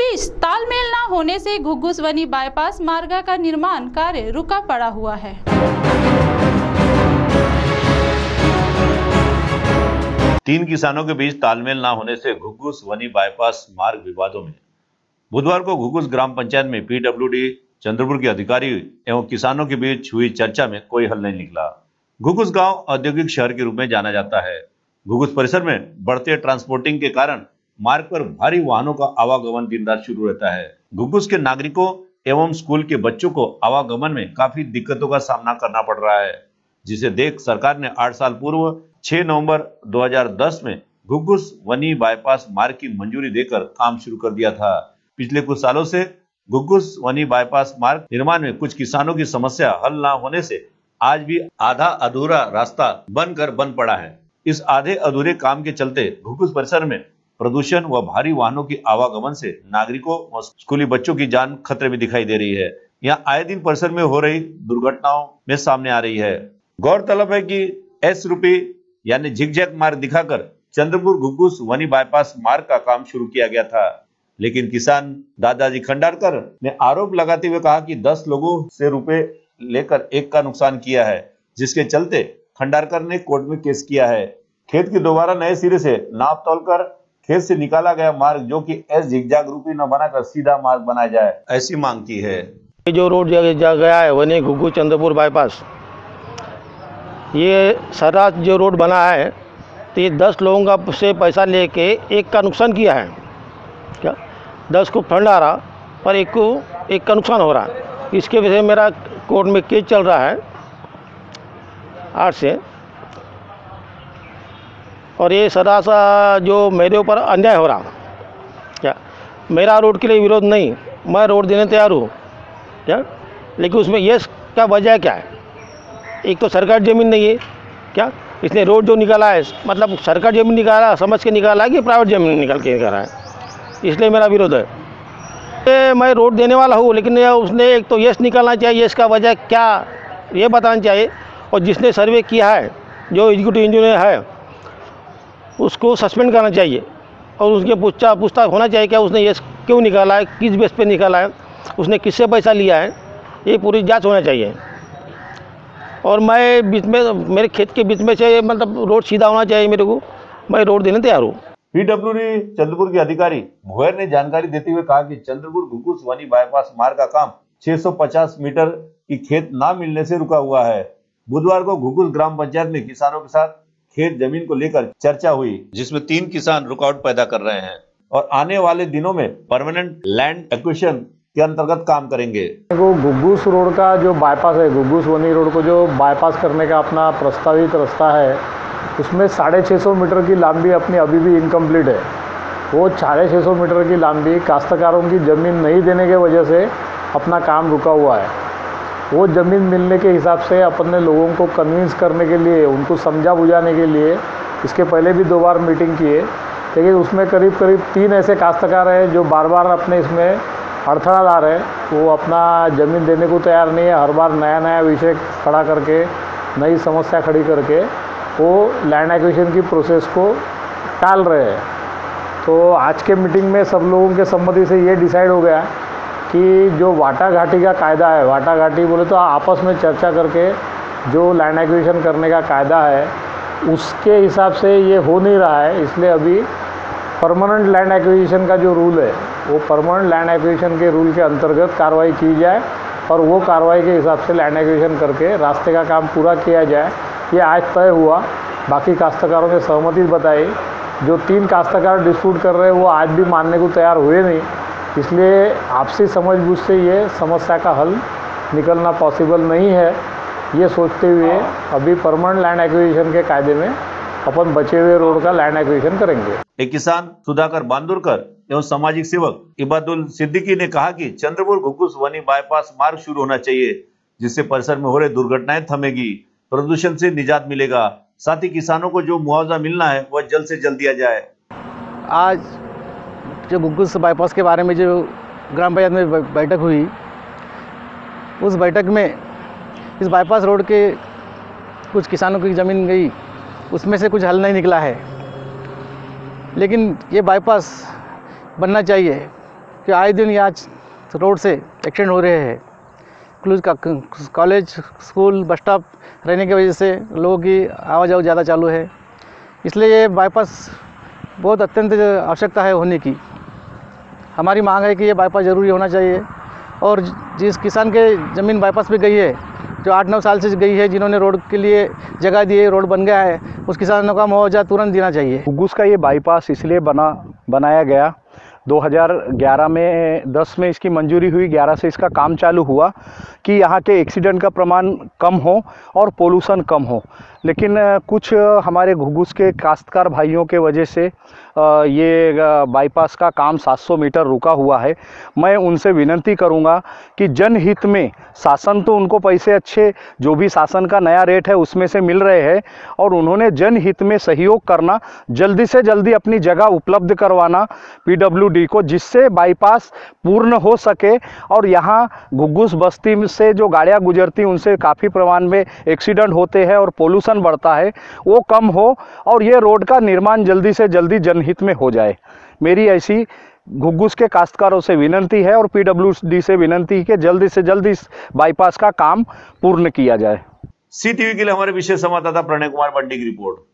बीच तालमेल न होने से घुघुस वनी बाईपास मार्ग का निर्माण कार्य रुका पड़ा हुआ है। तीन किसानों के बीच तालमेल न होने से घुघुस वनी बाईपास मार्ग विवादों में। बुधवार को घुघुस ग्राम पंचायत में पीडब्ल्यूडी चंद्रपुर के अधिकारी एवं किसानों के बीच हुई चर्चा में कोई हल नहीं निकला। घुघुस गांव औद्योगिक शहर के रूप में जाना जाता है। घुघुस परिसर में बढ़ते ट्रांसपोर्टिंग के कारण मार्ग पर भारी वाहनों का आवागमन दिन रात शुरू रहता है। घुघुस के नागरिकों एवं स्कूल के बच्चों को आवागमन में काफी दिक्कतों का सामना करना पड़ रहा है, जिसे देख सरकार ने 8 साल पूर्व 6 नवंबर 2010 में घुघुस वनी बाईपास मार्ग की मंजूरी देकर काम शुरू कर दिया था। पिछले कुछ सालों से घुघुस वनी बाईपास मार्ग निर्माण में कुछ किसानों की समस्या हल न होने से आज भी आधा अधूरा रास्ता बन पड़ा है। इस आधे अधूरे काम के चलते घुघुस परिसर में प्रदूषण व भारी वाहनों की आवागमन से नागरिकों व स्कूली बच्चों की जान खतरे में दिखाई दे रही है। यहाँ आए दिन परिसर में हो रही दुर्घटनाओं में सामने आ रही है। गौरतलब है कि एस रूपी यानी झिकझैक मार्ग दिखाकर चंद्रपुर घुघुस वनी बाईपास मार्ग का काम शुरू किया गया था, लेकिन किसान दादाजी खंडारकर ने आरोप लगाते हुए कहा कि 10 लोगों से रुपए लेकर एक का नुकसान किया है, जिसके चलते खंडारकर ने कोर्ट में केस किया है। खेत की दोबारा नए सिरे से नाप तोलकर खेत से निकाला गया मार्ग जो कि एस झिकझैक रूपी न बनाकर सीधा मार्ग बनाया जाए, ऐसी मांग की है। जो रोड गया है वनी घुघुस चंद्रपुर बाईपास, ये सारा जो रोड बना है तो ये 10 लोगों का से पैसा लेके एक का नुकसान किया है। क्या 10 को फंड आ रहा पर एक का नुकसान हो रहा है। इसके वजह से मेरा कोर्ट में केस चल रहा है 8 से, और ये सरासर जो मेरे ऊपर अन्याय हो रहा। क्या मेरा रोड के लिए विरोध नहीं, मैं रोड देने तैयार हूँ क्या, लेकिन उसमें ये क्या वजह क्या है? एक तो सरकारी ज़मीन नहीं है क्या, इसने रोड जो निकाला है मतलब सरकारी ज़मीन निकाला समझ के निकाला है कि प्राइवेट ज़मीन निकाल के निकाला है, इसलिए मेरा विरोध है। मैं रोड देने वाला हूँ, लेकिन उसने एक तो यस निकालना चाहिए, इसका वजह क्या ये बताना चाहिए, और जिसने सर्वे किया है जो एग्जीक्यूटिव इंजीनियर है उसको सस्पेंड करना चाहिए, और उसके पूछताछ होना चाहिए क्या उसने यस क्यों निकाला है, किस बेस पे निकाला है, उसने किससे पैसा लिया है, ये पूरी जांच होना चाहिए। और मैं बीच में मेरे खेत के बीच में से मतलब रोड सीधा होना चाहिए मेरे को, मैं रोड देने तैयार हूँ। पीडब्ल्यूडी चंद्रपुर के अधिकारी भोयर ने जानकारी देते हुए कहा कि चंद्रपुर घुघुस वनी बाईपास मार्ग का काम 650 मीटर की खेत ना मिलने से रुका हुआ है। बुधवार को घुघुस ग्राम पंचायत में किसानों के साथ खेत जमीन को लेकर चर्चा हुई, जिसमें 3 किसान रुकावट पैदा कर रहे हैं और आने वाले दिनों में परमानेंट लैंड एक्विजिशन के अंतर्गत काम करेंगे। घुघुस रोड का जो बाईपास है, घुघुस वनी रोड को जो बाईपास करने का अपना प्रस्तावित रास्ता है, उसमें 650 मीटर की लंबी अपनी अभी भी इनकम्प्लीट है। वो 650 मीटर की लंबी काश्तकारों की ज़मीन नहीं देने के वजह से अपना काम रुका हुआ है। वो ज़मीन मिलने के हिसाब से अपने लोगों को कन्विंस करने के लिए, उनको समझा बुझाने के लिए इसके पहले भी 2 बार मीटिंग किए, लेकिन उसमें करीब 3 ऐसे काश्तकार हैं जो बार बार अपने इसमें अड़थड़ा ला रहे हैं। वो अपना ज़मीन देने को तैयार नहीं है, हर बार नया विषय खड़ा करके, नई समस्या खड़ी करके वो लैंड एक्विजिशन की प्रोसेस को टाल रहे हैं। तो आज के मीटिंग में सब लोगों के सम्मति से ये डिसाइड हो गया कि जो वाटा घाटी का कायदा है, वाटा घाटी बोले तो आपस में चर्चा करके जो लैंड एक्विजिशन करने का कायदा है उसके हिसाब से ये हो नहीं रहा है, इसलिए अभी परमानेंट लैंड एक्विजिशन का जो रूल है वो परमानेंट लैंड एक्विजिशन के रूल के अंतर्गत कार्रवाई की जाए, और वो कार्रवाई के हिसाब से लैंड एक्विजिशन करके रास्ते का काम पूरा किया जाए। ये आज तय हुआ। बाकी काश्तकारों ने सहमति बताई। जो 3 काश्तकार डिस्प्यूट कर रहे हैं वो आज भी मानने को तैयार हुए नहीं, इसलिए आपसी समझबूझ से ये समस्या का हल निकलना पॉसिबल नहीं है। ये सोचते हुए अभी परमानेंट लैंड एक्विजिशन के कायदे में अपन बचे हुए रोड का लैंड एक्विजिशन करेंगे। एक किसान सुधाकर बांदुरकर एवं सामाजिक सेवक इबादुल सिद्दीकी ने कहा कि चंद्रपुर घुघुस वनी बाईपास मार्ग शुरू होना चाहिए, जिससे परिसर में हो रही दुर्घटनाएं थमेगी, प्रदूषण से निजात मिलेगा, साथ ही किसानों को जो मुआवजा मिलना है वह जल्द से जल्द दिया जाए। आज जो घुघुस बाईपास के बारे में जो ग्राम पंचायत में बैठक हुई, उस बैठक में इस बाईपास रोड के कुछ किसानों की ज़मीन गई, उसमें से कुछ हल नहीं निकला है। लेकिन ये बाईपास बनना चाहिए, कि आए दिन यहाँ रोड से एक्सीडेंट हो रहे हैं। कॉलेज, स्कूल, बस स्टॉप रहने की वजह से लोगों की आवाजाही ज़्यादा चालू है, इसलिए ये बाईपास बहुत अत्यंत आवश्यकता है होने की। हमारी मांग है कि ये बाईपास ज़रूरी होना चाहिए, और जिस किसान के ज़मीन बाईपास पे गई है, जो 8-9 साल से गई है, जिन्होंने रोड के लिए जगह दी है, रोड बन गया है, उस किसानों का मुआवजा तुरंत देना चाहिए। घुग्गुस का ये बाईपास इसलिए बनाया गया, 2011 में 10 में इसकी मंजूरी हुई, 11 से इसका काम चालू हुआ कि यहाँ के एक्सीडेंट का प्रमाण कम हो और पोल्यूशन कम हो। लेकिन कुछ हमारे घुग्गुस के काश्तकार भाइयों के वजह से ये बाईपास का काम 700 मीटर रुका हुआ है। मैं उनसे विनती करूंगा कि जनहित में, शासन तो उनको पैसे अच्छे जो भी शासन का नया रेट है उसमें से मिल रहे हैं, और उन्होंने जनहित में सहयोग करना, जल्दी से जल्दी अपनी जगह उपलब्ध करवाना PWD को, जिससे बाईपास पूर्ण हो सके और यहाँ घुग्गुस बस्ती से जो गाड़ियाँ गुजरती उनसे काफ़ी प्रमाण में एक्सीडेंट होते हैं और पोल्यूशन बढ़ता है, वो कम हो और ये रोड का निर्माण जल्दी से जल्दी जनहित में हो जाए। मेरी ऐसी घुग्गुस के काश्तकारों से विनती है और PWD से विनती है कि जल्दी से जल्दी इस बाईपास का काम पूर्ण किया जाए। CTV के लिए हमारे विशेष संवाददाता प्रणय कुमार बंडी की रिपोर्ट।